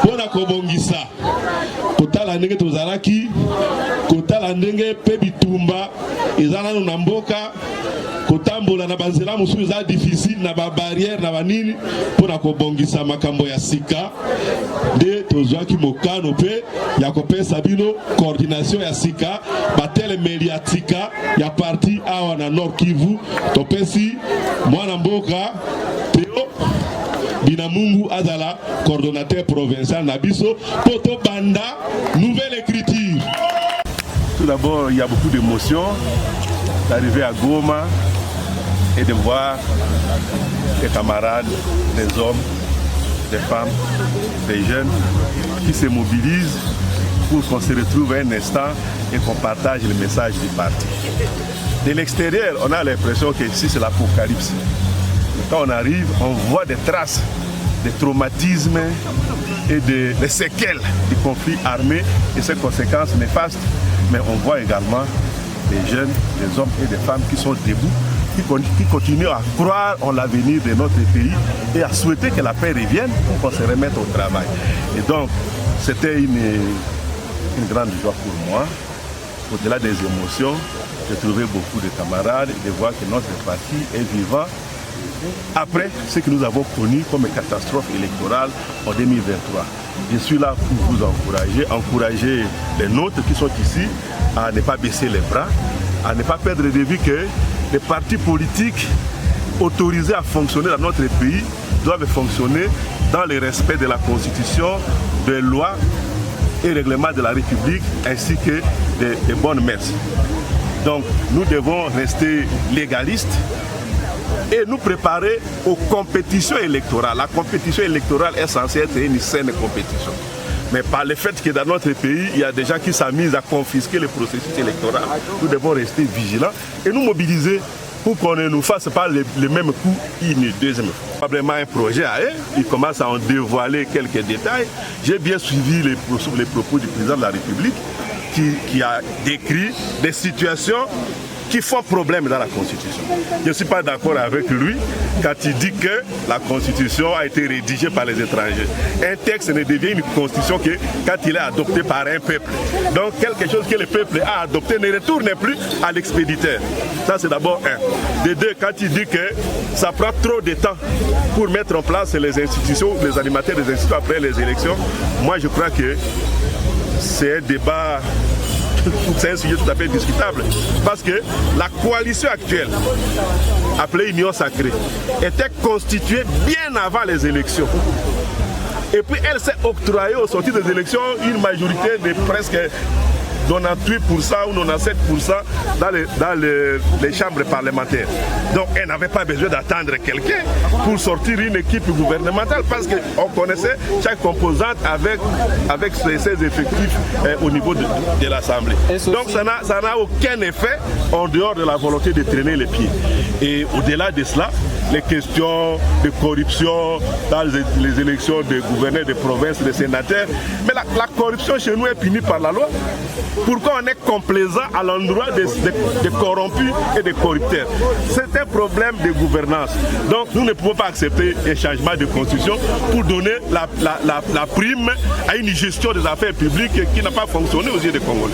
Pona kobongisa kotala ndenge tozalaki kotala ndenge pe bitumba ezala na mboka kotambola na banzela musu eza difficile na ba barrière na banini pona kobongisa makambo ya sika de tozwaki mokano pe ya kopesa bino coordination ya sika batele mediatika ya parti awa na Nord Kivu topesi mwana mboka Théo Binamungu Azala, coordonnateur provincial Nabiso, Poto Banda, nouvelle écriture. Tout d'abord, il y a beaucoup d'émotions d'arriver à Goma et de voir des camarades, des hommes, des femmes, des jeunes qui se mobilisent pour qu'on se retrouve un instant et qu'on partage le message du parti. De l'extérieur, on a l'impression que ici c'est l'apocalypse. Quand on arrive, on voit des traces, des traumatismes et des séquelles du conflit armé et ses conséquences néfastes. Mais on voit également des jeunes, des hommes et des femmes qui sont debout, qui continuent à croire en l'avenir de notre pays et à souhaiter que la paix revienne pour qu'on se remette au travail. Et donc, c'était une grande joie pour moi. Au-delà des émotions, j'ai trouvé beaucoup de camarades et de voir que notre parti est vivant après ce que nous avons connu comme catastrophe électorale en 2023. Je suis là pour vous encourager les nôtres qui sont ici à ne pas baisser les bras, à ne pas perdre de vue que les partis politiques autorisés à fonctionner dans notre pays doivent fonctionner dans le respect de la Constitution, des lois et règlements de la République ainsi que des bonnes mœurs. Donc nous devons rester légalistes et nous préparer aux compétitions électorales. La compétition électorale est censée être une saine compétition. Mais par le fait que dans notre pays, il y a des gens qui s'amusent à confisquer le processus électoral, nous devons rester vigilants et nous mobiliser pour qu'on ne nous fasse pas le même coup une deuxième fois. Probablement un projet à eux, il commence à en dévoiler quelques détails. J'ai bien suivi les propos du président de la République qui a décrit des situations qui font problème dans la Constitution. Je ne suis pas d'accord avec lui quand il dit que la Constitution a été rédigée par les étrangers. Un texte ne devient une Constitution que quand il est adopté par un peuple. Donc quelque chose que le peuple a adopté ne retourne plus à l'expéditeur. Ça c'est d'abord un. De deux, quand il dit que ça prend trop de temps pour mettre en place les institutions, les animateurs des institutions après les élections, moi je crois que c'est un débat. C'est un sujet tout à fait discutable parce que la coalition actuelle, appelée Union Sacrée, était constituée bien avant les élections. Et puis elle s'est octroyée au sortir des élections une majorité de presque 98% ou 97% dans les chambres parlementaires. Donc elle n'avait pas besoin d'attendre quelqu'un pour sortir une équipe gouvernementale parce qu'on connaissait chaque composante avec ses effectifs au niveau de l'Assemblée. Donc ça n'a aucun effet en dehors de la volonté de traîner les pieds. Et au-delà de cela, les questions de corruption dans les élections de gouverneurs de province, de sénateurs, mais la corruption chez nous est punie par la loi. Pourquoi on est complaisant à l'endroit des corrompus et des corrupteurs? C'est un problème de gouvernance. Donc nous ne pouvons pas accepter un changement de constitution pour donner la prime à une gestion des affaires publiques qui n'a pas fonctionné aux yeux des Congolais.